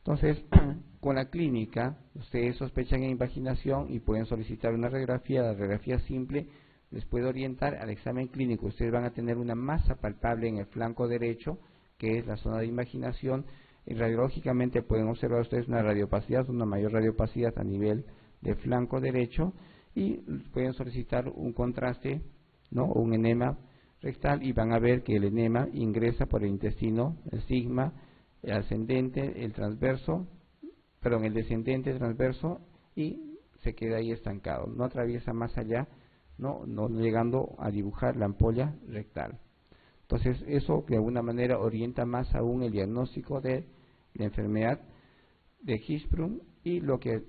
Entonces, con la clínica, ustedes sospechan en invaginación y pueden solicitar una radiografía. La radiografía simple les puede orientar al examen clínico. Ustedes van a tener una masa palpable en el flanco derecho, que es la zona de invaginación, y radiológicamente pueden observar ustedes una radiopacidad, una mayor radiopacidad a nivel del flanco derecho, y pueden solicitar un contraste, ¿no?, o un enema rectal, y van a ver que el enema ingresa por el intestino, el sigma, el ascendente, el transverso, perdón, el descendente, el transverso, y se queda ahí estancado, no atraviesa más allá, no llegando a dibujar la ampolla rectal. Entonces eso de alguna manera orienta más aún el diagnóstico de la enfermedad de Hirschsprung, y lo que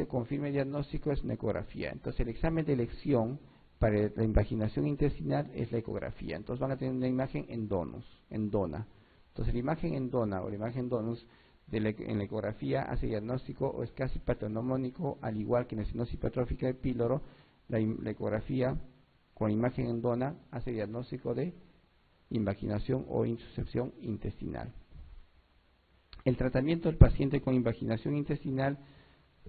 confirma el diagnóstico es una ecografía. Entonces el examen de elección para la invaginación intestinal es la ecografía. Entonces van a tener una imagen en dona. Entonces la imagen en dona o la imagen donus en la ecografía hace diagnóstico o es casi patognomónico, al igual que en la estenosis hipertrófica del píloro. La ecografía con imagen en dona hace diagnóstico de invaginación o insuscepción intestinal. El tratamiento del paciente con invaginación intestinal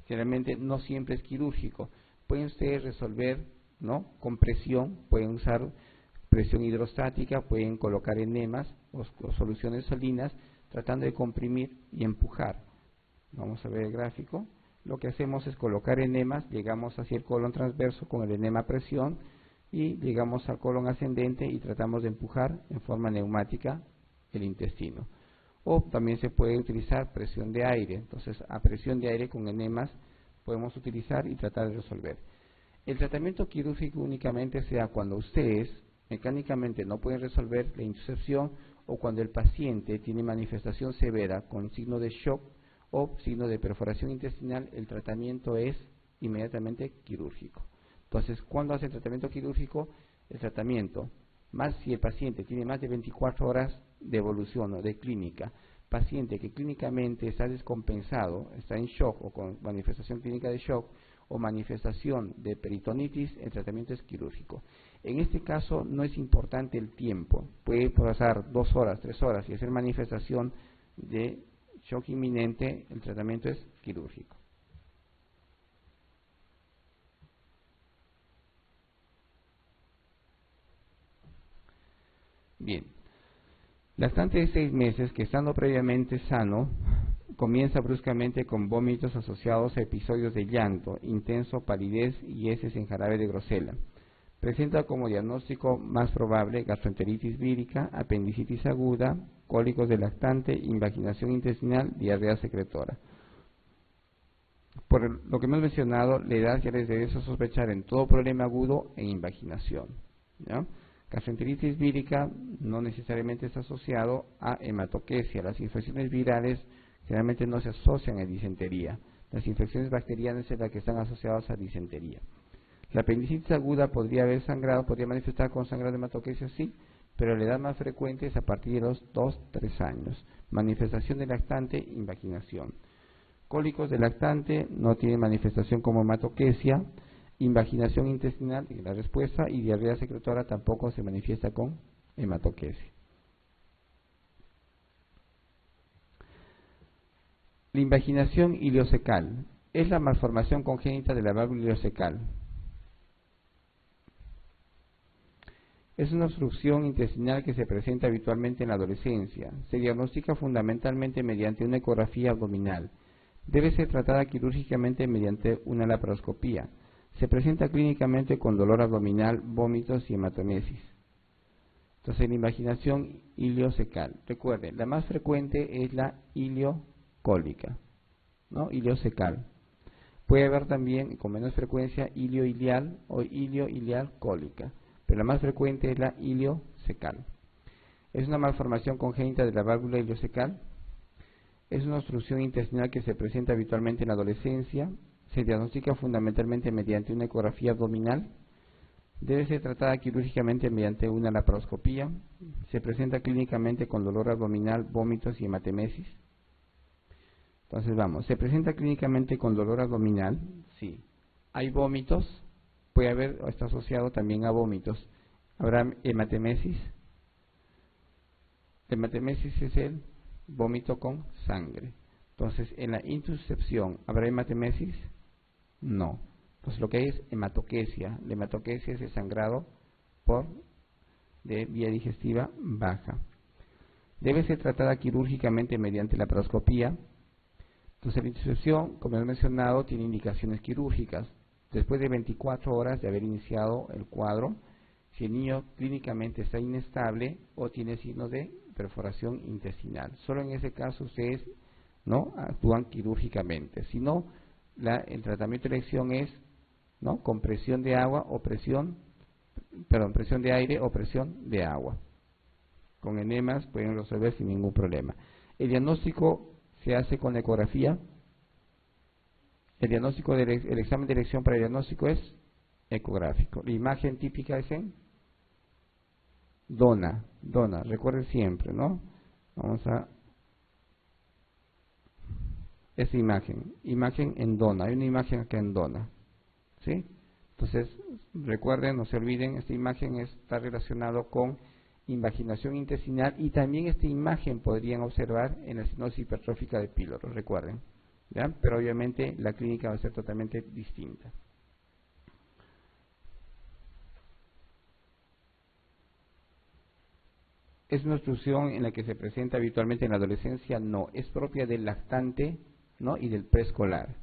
generalmente no siempre es quirúrgico. Pueden ustedes resolver, ¿no?, con presión, pueden usar presión hidrostática, pueden colocar enemas o soluciones salinas tratando de comprimir y empujar. Vamos a ver el gráfico. Lo que hacemos es colocar enemas, llegamos hacia el colon transverso con el enema a presión y llegamos al colon ascendente y tratamos de empujar en forma neumática el intestino. O también se puede utilizar presión de aire. Entonces, a presión de aire con enemas podemos utilizar y tratar de resolver. El tratamiento quirúrgico únicamente se da cuando ustedes mecánicamente no pueden resolver la insuscepción o cuando el paciente tiene manifestación severa con signo de shock o signo de perforación intestinal. El tratamiento es inmediatamente quirúrgico. Entonces, ¿cuándo hace el tratamiento quirúrgico? El tratamiento, más si el paciente tiene más de 24 horas de evolución o de clínica, paciente que clínicamente está descompensado, está en shock o con manifestación clínica de shock o manifestación de peritonitis, el tratamiento es quirúrgico. En este caso no es importante el tiempo, puede pasar 2 horas, 3 horas y hacer manifestación de shock inminente, el tratamiento es quirúrgico. Bien, lactante de 6 meses que estando previamente sano comienza bruscamente con vómitos asociados a episodios de llanto, intenso, palidez y heces en jarabe de grosella. Presenta como diagnóstico más probable gastroenteritis vírica, apendicitis aguda, cólicos del lactante, invaginación intestinal, diarrea secretora. Por lo que hemos mencionado, la edad ya les debe sospechar en todo problema agudo en invaginación, ¿ya? Gastroenteritis vírica no necesariamente está asociado a hematoquesia. Las infecciones virales generalmente no se asocian a disentería. Las infecciones bacterianas son las que están asociadas a disentería. La apendicitis aguda podría haber sangrado, podría manifestar con sangrado de hematoquesia, sí, pero la edad más frecuente es a partir de los 2-3 años. Manifestación de lactante, invaginación. Cólicos de lactante no tienen manifestación como hematoquesia. Invaginación intestinal, la respuesta, y diarrea secretora tampoco se manifiesta con hematoquesia. La invaginación ileocecal es la malformación congénita de la válvula ileocecal. Es una obstrucción intestinal que se presenta habitualmente en la adolescencia. Se diagnostica fundamentalmente mediante una ecografía abdominal. Debe ser tratada quirúrgicamente mediante una laparoscopía. Se presenta clínicamente con dolor abdominal, vómitos y hematomesis. Entonces, la invaginación ileocecal. Recuerden, la más frecuente es la ileocólica, ¿no? Ileocecal. Puede haber también, con menos frecuencia, ilioilial o ilioilial cólica, pero la más frecuente es la ileocecal. Es una malformación congénita de la válvula ileocecal. Es una obstrucción intestinal que se presenta habitualmente en la adolescencia. Se diagnostica fundamentalmente mediante una ecografía abdominal. Debe ser tratada quirúrgicamente mediante una laparoscopía. Se presenta clínicamente con dolor abdominal, vómitos y hematemesis. Entonces vamos, ¿se presenta clínicamente con dolor abdominal? Sí. ¿Hay vómitos? Puede haber, o está asociado también a vómitos. ¿Habrá hematemesis? Hematemesis es el vómito con sangre. Entonces, en la intussuscepción, ¿habrá hematemesis? No. Entonces, lo que hay es hematoquesia. La hematoquesia es el sangrado de vía digestiva baja. Debe ser tratada quirúrgicamente mediante la laparoscopía. Entonces, la intussuscepción, como he mencionado, tiene indicaciones quirúrgicas. Después de 24 horas de haber iniciado el cuadro, si el niño clínicamente está inestable o tiene signos de perforación intestinal. Solo en ese caso ustedes no actúan quirúrgicamente. Si no, el tratamiento de elección es con presión de agua o presión de aire o presión de agua. Con enemas pueden resolver sin ningún problema. El diagnóstico se hace con ecografía. El examen de elección para el diagnóstico es ecográfico. La imagen típica es en dona, recuerden siempre, ¿no? Vamos a esa imagen en dona, hay una imagen acá en dona, ¿sí? Entonces, recuerden, no se olviden, esta imagen está relacionado con invaginación intestinal y también esta imagen podrían observar en la estenosis hipertrófica de píloro, recuerden, ¿ya? Pero obviamente la clínica va a ser totalmente distinta. ¿Es una obstrucción en la que se presenta habitualmente en la adolescencia? No, es propia del lactante, ¿no? Y del preescolar.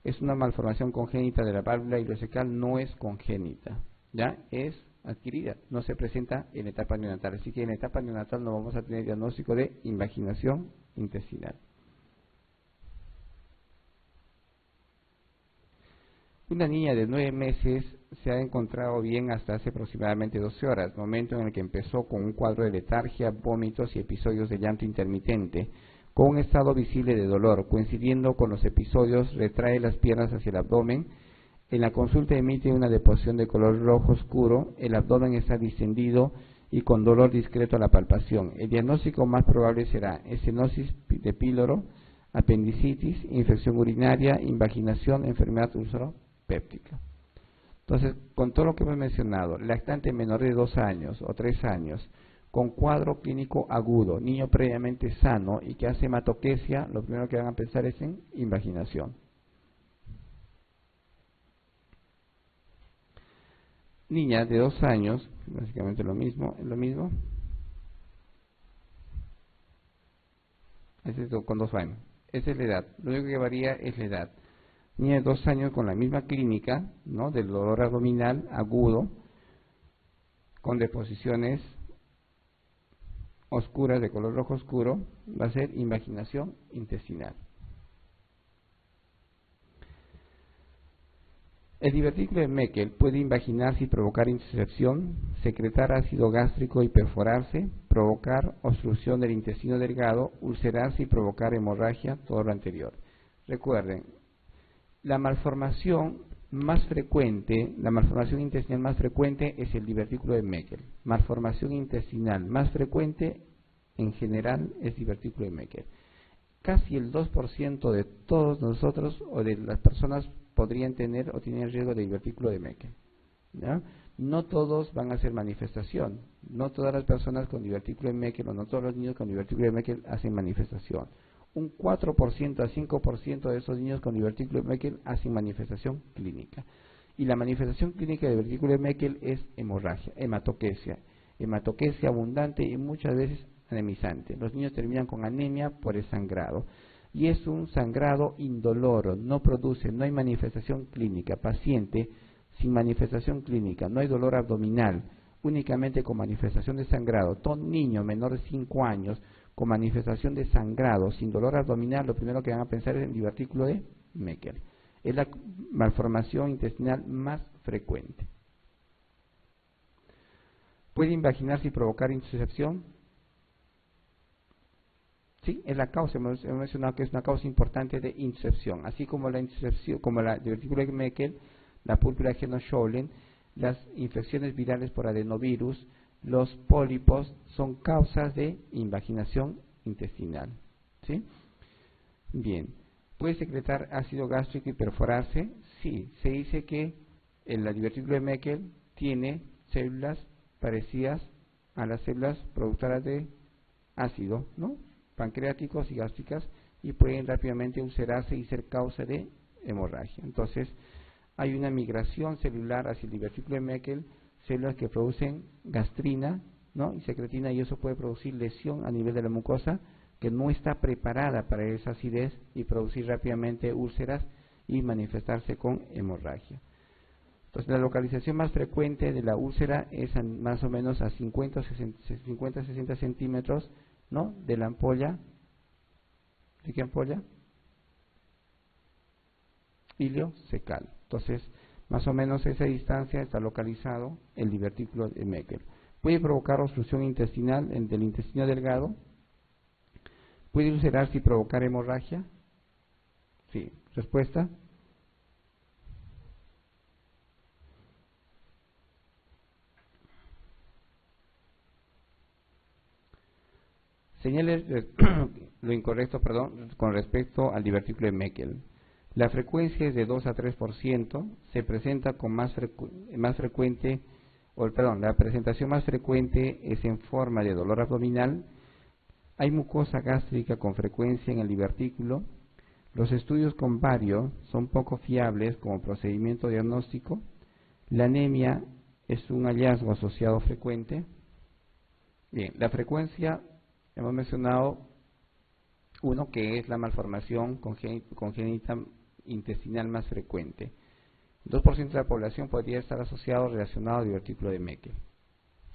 Es una malformación congénita de la válvula ileocecal, no es congénita, ¿ya? Es adquirida, no se presenta en la etapa neonatal. Así que en la etapa neonatal no vamos a tener diagnóstico de invaginación intestinal. Una niña de 9 meses se ha encontrado bien hasta hace aproximadamente 12 horas, momento en el que empezó con un cuadro de letargia, vómitos y episodios de llanto intermitente, con un estado visible de dolor, coincidiendo con los episodios, retrae las piernas hacia el abdomen. En la consulta emite una deposición de color rojo oscuro, el abdomen está distendido y con dolor discreto a la palpación. El diagnóstico más probable será estenosis de píloro, apendicitis, infección urinaria, invaginación, enfermedad úlcero-péptica. Entonces, con todo lo que hemos mencionado, lactante menor de 2 años o 3 años, con cuadro clínico agudo, niño previamente sano y que hace hematoquesia, lo primero que van a pensar es en invaginación. Niña de 2 años, básicamente lo mismo. Ese es con 2 años. Esa es la edad. Lo único que varía es la edad. Niña de 2 años con la misma clínica, ¿no? Del dolor abdominal agudo, con deposiciones oscuras de color rojo oscuro, va a ser invaginación intestinal. El divertículo de Meckel puede invaginarse y provocar insuscepción, secretar ácido gástrico y perforarse, provocar obstrucción del intestino delgado, ulcerarse y provocar hemorragia, todo lo anterior. Recuerden, la malformación intestinal más frecuente es el divertículo de Meckel. Malformación intestinal más frecuente en general es divertículo de Meckel. Casi el 2% de todos nosotros o de las personas podrían tener o tienen riesgo de divertículo de Meckel, ¿ya? No todos van a hacer manifestación, no todas las personas con divertículo de Meckel o no todos los niños con divertículo de Meckel hacen manifestación. Un 4% a 5% de esos niños con divertículo de Meckel hacen manifestación clínica. Y la manifestación clínica de divertículo de Meckel es hemorragia, hematoquesia abundante y muchas veces anemizante. Los niños terminan con anemia por el sangrado. Y es un sangrado indoloro, no hay manifestación clínica. Paciente sin manifestación clínica, no hay dolor abdominal, únicamente con manifestación de sangrado. Todo niño menor de 5 años con manifestación de sangrado, sin dolor abdominal, lo primero que van a pensar es en divertículo de Meckel. Es la malformación intestinal más frecuente. ¿Puede invaginarse y provocar insuscepción? Sí, es la causa, hemos mencionado que es una causa importante de insuscepción, así como la insuscepción, como la divertículo de Meckel, la púrpura de Jeno-Schöllen, las infecciones virales por adenovirus, los pólipos son causas de invaginación intestinal. ¿Sí? Bien, ¿puede secretar ácido gástrico y perforarse? Sí, se dice que el divertículo de Meckel tiene células parecidas a las células productoras de ácido, ¿no? Pancreáticos y gástricas y pueden rápidamente ulcerarse y ser causa de hemorragia. Entonces, hay una migración celular hacia el divertículo de Meckel, células que producen gastrina, ¿no?, y secretina, y eso puede producir lesión a nivel de la mucosa que no está preparada para esa acidez y producir rápidamente úlceras y manifestarse con hemorragia. Entonces, la localización más frecuente de la úlcera es más o menos a 50-60 centímetros, ¿no?, de la ampolla. ¿De qué ampolla? Iliocecal. Entonces, más o menos a esa distancia está localizado el divertículo de Meckel. Puede provocar obstrucción intestinal del intestino delgado. Puede ulcerarse y provocar hemorragia. Sí. Respuesta. Señale lo incorrecto, perdón, con respecto al divertículo de Meckel. La frecuencia es de 2 a 3%, se presenta con más frecuente, la presentación más frecuente es en forma de dolor abdominal. Hay mucosa gástrica con frecuencia en el divertículo. Los estudios con bario son poco fiables como procedimiento diagnóstico. La anemia es un hallazgo asociado frecuente. Bien, la frecuencia, hemos mencionado uno que es la malformación congénita intestinal más frecuente. 2% de la población podría estar asociado o relacionado al divertículo de Meckel.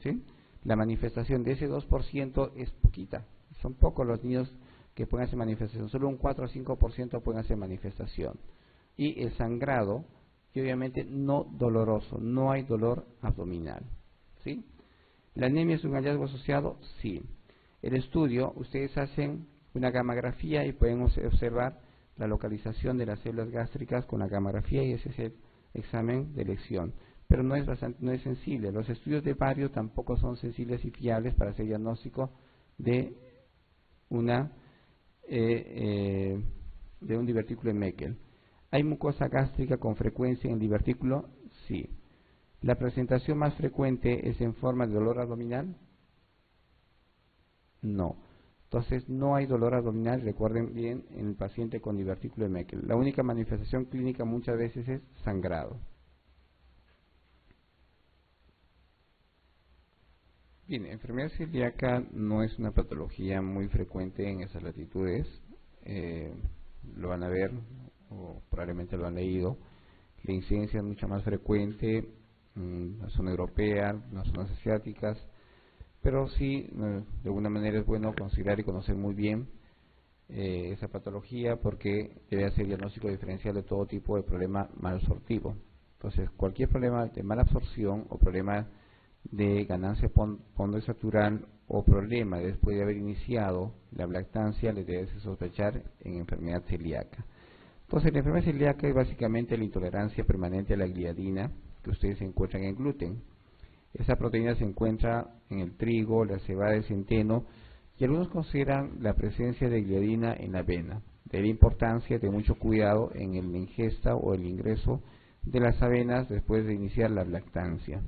¿Sí? La manifestación de ese 2% es poquita. Son pocos los niños que pueden hacer manifestación. Solo un 4 o 5% pueden hacer manifestación. Y el sangrado, y obviamente no doloroso, no hay dolor abdominal. ¿Sí? ¿La anemia es un hallazgo asociado? Sí. El estudio, ustedes hacen una gamografía y pueden observar la localización de las células gástricas con la gamografía, y ese es el examen de elección. Pero no es sensible. Los estudios de bario tampoco son sensibles y fiables para hacer diagnóstico de un divertículo de Meckel. ¿Hay mucosa gástrica con frecuencia en el divertículo? Sí. ¿La presentación más frecuente es en forma de dolor abdominal? No. Entonces, no hay dolor abdominal, recuerden bien, en el paciente con divertículo de Meckel. La única manifestación clínica muchas veces es sangrado. Bien, enfermedad celíaca no es una patología muy frecuente en esas latitudes. Lo van a ver, o probablemente lo han leído. La incidencia es mucho más frecuente en la zona europea, en las zonas asiáticas, pero sí, de alguna manera es bueno considerar y conocer muy bien esa patología, porque debe hacer diagnóstico diferencial de todo tipo de problema malabsortivo. Entonces, cualquier problema de mala absorción o problema de ganancia ponderosatural o problema después de haber iniciado la lactancia, le debe sospechar en enfermedad celíaca. Entonces, la enfermedad celíaca es básicamente la intolerancia permanente a la gliadina que ustedes encuentran en el gluten. Esa proteína se encuentra en el trigo, la cebada, el centeno, y algunos consideran la presencia de gliadina en la avena. De la importancia de mucho cuidado en la ingesta o el ingreso de las avenas después de iniciar la lactancia.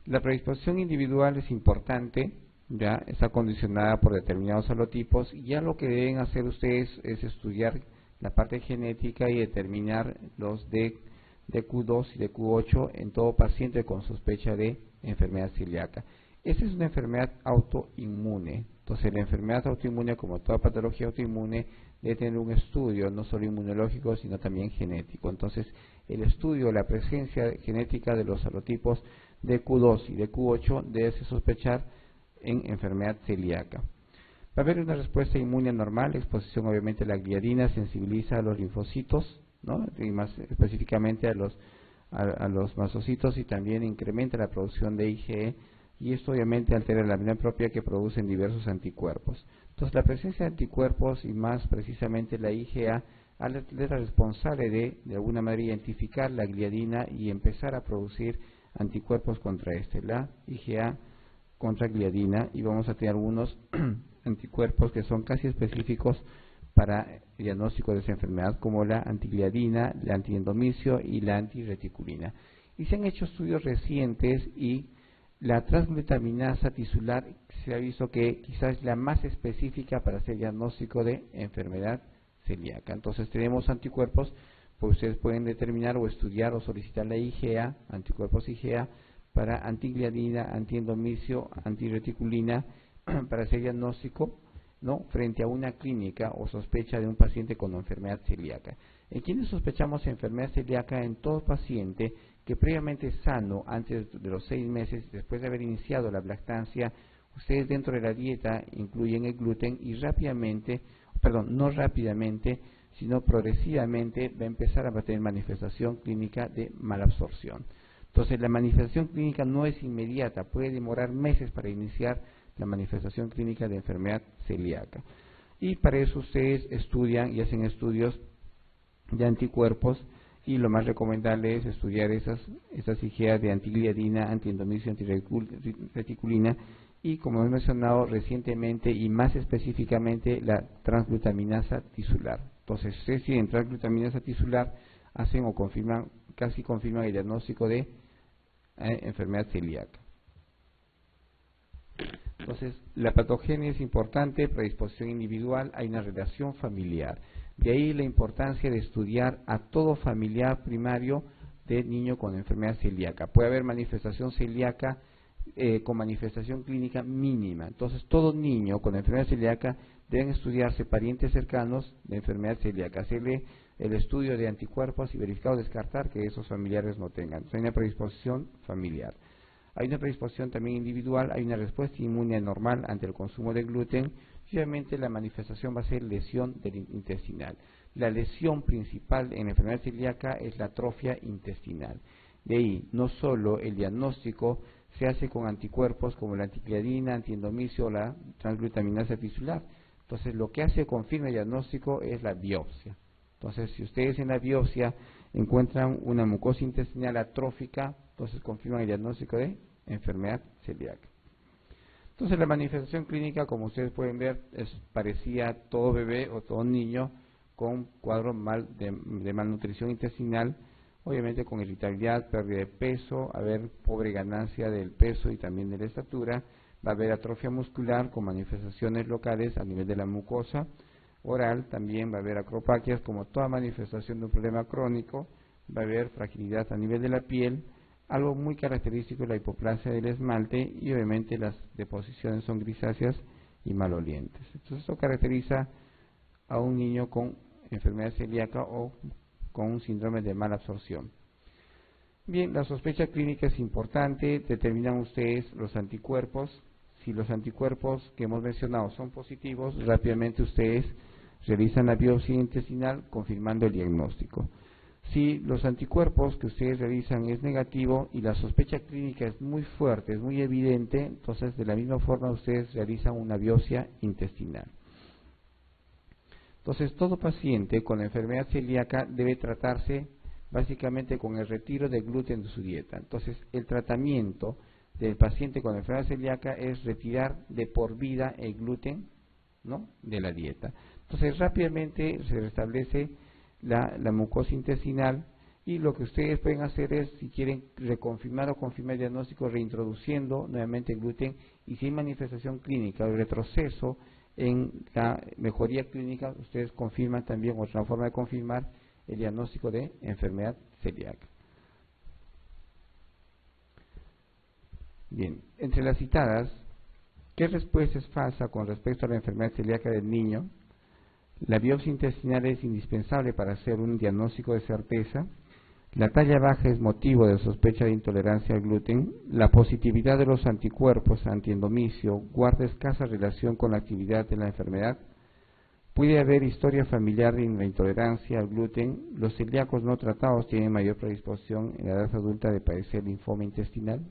La predisposición individual es importante, ya está condicionada por determinados halotipos, y ya lo que deben hacer ustedes es estudiar la parte genética y determinar los DQ2 y DQ8 en todo paciente con sospecha de enfermedad celíaca. Esta es una enfermedad autoinmune. Entonces, la enfermedad autoinmune, como toda patología autoinmune, debe tener un estudio no solo inmunológico, sino también genético. Entonces, el estudio de la presencia genética de los halotipos DQ2 y DQ8 debe sospechar en enfermedad celíaca. Va a haber una respuesta inmune normal. La exposición, obviamente, a la gliadina sensibiliza a los linfocitos, ¿no?, y más específicamente a los masocitos, y también incrementa la producción de IgE, y esto obviamente altera la memoria propia que producen diversos anticuerpos. Entonces, la presencia de anticuerpos, y más precisamente la IgA, es la responsable de alguna manera identificar la gliadina y empezar a producir anticuerpos contra la IgA contra gliadina, y vamos a tener algunos anticuerpos que son casi específicos para el diagnóstico de esa enfermedad, como la antigliadina, la antiendomicio y la antireticulina. Y se han hecho estudios recientes y La transglutaminasa tisular se ha visto que quizás es la más específica para hacer diagnóstico de enfermedad celíaca. Entonces tenemos anticuerpos, pues ustedes pueden determinar o estudiar o solicitar la IgA, anticuerpos IgA, para antigliadina, antiendomicio, antireticulina, para hacer diagnóstico, ¿no?, frente a una clínica o sospecha de un paciente con enfermedad celíaca. ¿En quiénes sospechamos enfermedad celíaca? En todo paciente que previamente sano, antes de los 6 meses, después de haber iniciado la lactancia, ustedes dentro de la dieta incluyen el gluten y rápidamente, no rápidamente, sino progresivamente va a empezar a tener manifestación clínica de malabsorción. Entonces la manifestación clínica no es inmediata, puede demorar meses para iniciar la manifestación clínica de enfermedad celíaca. Y para eso ustedes estudian y hacen estudios de anticuerpos, y lo más recomendable es estudiar esas IgA de antigliadina, antiendomicio, antireticulina, y como hemos mencionado recientemente y más específicamente la transglutaminasa tisular. Entonces, ustedes si en transglutaminasa tisular hacen o confirman, casi confirman el diagnóstico de enfermedad celíaca. Entonces, la patogenia es importante, predisposición individual, hay una relación familiar. De ahí la importancia de estudiar a todo familiar primario de niño con enfermedad celíaca. Puede haber manifestación celíaca con manifestación clínica mínima. Entonces, todo niño con enfermedad celíaca deben estudiarse parientes cercanos de enfermedad celíaca, hacerle el estudio de anticuerpos y verificar o descartar que esos familiares no tengan. Entonces, hay una predisposición familiar. Hay una predisposición también individual, hay una respuesta inmune normal ante el consumo de gluten, y obviamente la manifestación va a ser lesión del intestinal. La lesión principal en la enfermedad celíaca es la atrofia intestinal. De ahí, no solo el diagnóstico se hace con anticuerpos como la antigliadina, antiendomicio o la transglutaminasa tisular. Entonces, lo que hace confirma el diagnóstico es la biopsia. Entonces, si ustedes en la biopsia encuentran una mucosa intestinal atrófica, entonces confirman el diagnóstico de enfermedad celíaca. Entonces, la manifestación clínica, como ustedes pueden ver, parecía todo bebé o todo niño con cuadro de malnutrición intestinal, obviamente con irritabilidad, pérdida de peso, haber pobre ganancia del peso y también de la estatura, va a haber atrofia muscular con manifestaciones locales a nivel de la mucosa oral, también va a haber acropaquias como toda manifestación de un problema crónico, va a haber fragilidad a nivel de la piel, algo muy característico es la hipoplasia del esmalte y obviamente las deposiciones son grisáceas y malolientes. Entonces esto caracteriza a un niño con enfermedad celíaca o con un síndrome de mala absorción. Bien, la sospecha clínica es importante, determinan ustedes los anticuerpos. Si los anticuerpos que hemos mencionado son positivos, rápidamente ustedes realizan la biopsia intestinal confirmando el diagnóstico. Si los anticuerpos que ustedes realizan es negativo y la sospecha clínica es muy fuerte, es muy evidente, entonces de la misma forma ustedes realizan una biopsia intestinal. Entonces todo paciente con enfermedad celíaca debe tratarse básicamente con el retiro de gluten de su dieta. Entonces el tratamiento del paciente con enfermedad celíaca es retirar de por vida el gluten, ¿no?, de la dieta. Entonces rápidamente se restablece la mucosa intestinal y lo que ustedes pueden hacer es, si quieren reconfirmar o confirmar el diagnóstico, reintroduciendo nuevamente el gluten, y si hay manifestación clínica o retroceso en la mejoría clínica, ustedes confirman también, otra forma de confirmar el diagnóstico de enfermedad celíaca. Bien, entre las citadas, ¿qué respuesta es falsa con respecto a la enfermedad celíaca del niño? La biopsia intestinal es indispensable para hacer un diagnóstico de certeza. La talla baja es motivo de sospecha de intolerancia al gluten. La positividad de los anticuerpos antiendomicio guarda escasa relación con la actividad de la enfermedad. Puede haber historia familiar de la intolerancia al gluten. Los celíacos no tratados tienen mayor predisposición en la edad adulta de padecer linfoma intestinal.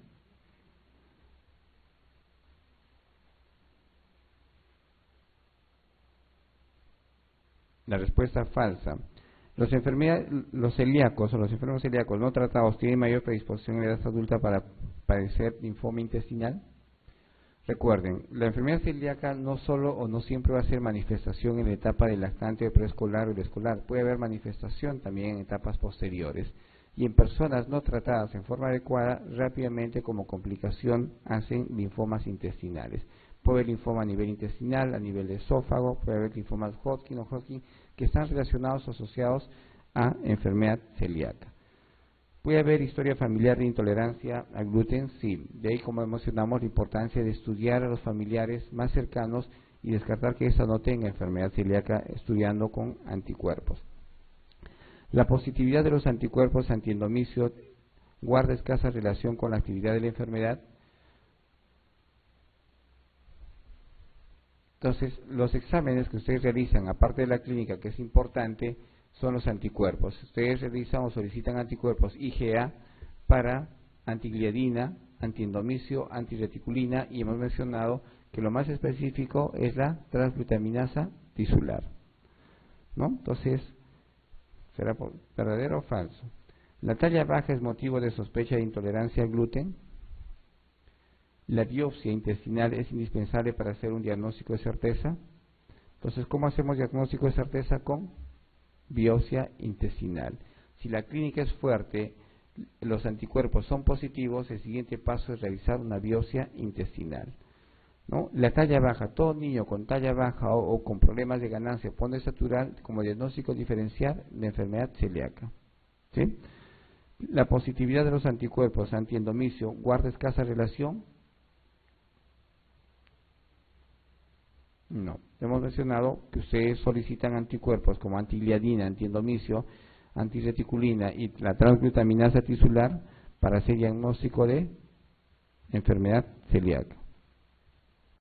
La respuesta falsa. Los celíacos o los enfermos celíacos no tratados tienen mayor predisposición en la edad adulta para padecer linfoma intestinal. Recuerden, la enfermedad celíaca no solo o no siempre va a ser manifestación en la etapa del lactante, preescolar o el escolar, puede haber manifestación también en etapas posteriores. y en personas no tratadas en forma adecuada, rápidamente como complicación hacen linfomas intestinales. Puede haber linfoma a nivel intestinal, a nivel de esófago, puede haber linfomas Hodgkin o Hodgkin que están relacionados o asociados a enfermedad celíaca. ¿Puede haber historia familiar de intolerancia al gluten? Sí. De ahí, como mencionamos, la importancia de estudiar a los familiares más cercanos y descartar que esta no tenga enfermedad celíaca estudiando con anticuerpos. La positividad de los anticuerpos antiendomicio guarda escasa relación con la actividad de la enfermedad. Entonces, los exámenes que ustedes realizan, aparte de la clínica, que es importante, son los anticuerpos. Ustedes realizan o solicitan anticuerpos IgA para antigliadina, antiendomicio, antireticulina, y hemos mencionado que lo más específico es la transglutaminasa tisular, ¿no? Entonces, ¿será verdadero o falso? La talla baja es motivo de sospecha de intolerancia al gluten. La biopsia intestinal es indispensable para hacer un diagnóstico de certeza. Entonces, ¿cómo hacemos diagnóstico de certeza? Con biopsia intestinal. Si la clínica es fuerte, los anticuerpos son positivos, el siguiente paso es realizar una biopsia intestinal, ¿no? La talla baja, todo niño con talla baja o con problemas de ganancia pone satural como diagnóstico diferencial de enfermedad celíaca, ¿sí? La positividad de los anticuerpos antiendomicio guarda escasa relación. No. Hemos mencionado que ustedes solicitan anticuerpos como antigliadina, antiendomicio, antireticulina y la transglutaminasa tisular para hacer diagnóstico de enfermedad celíaca.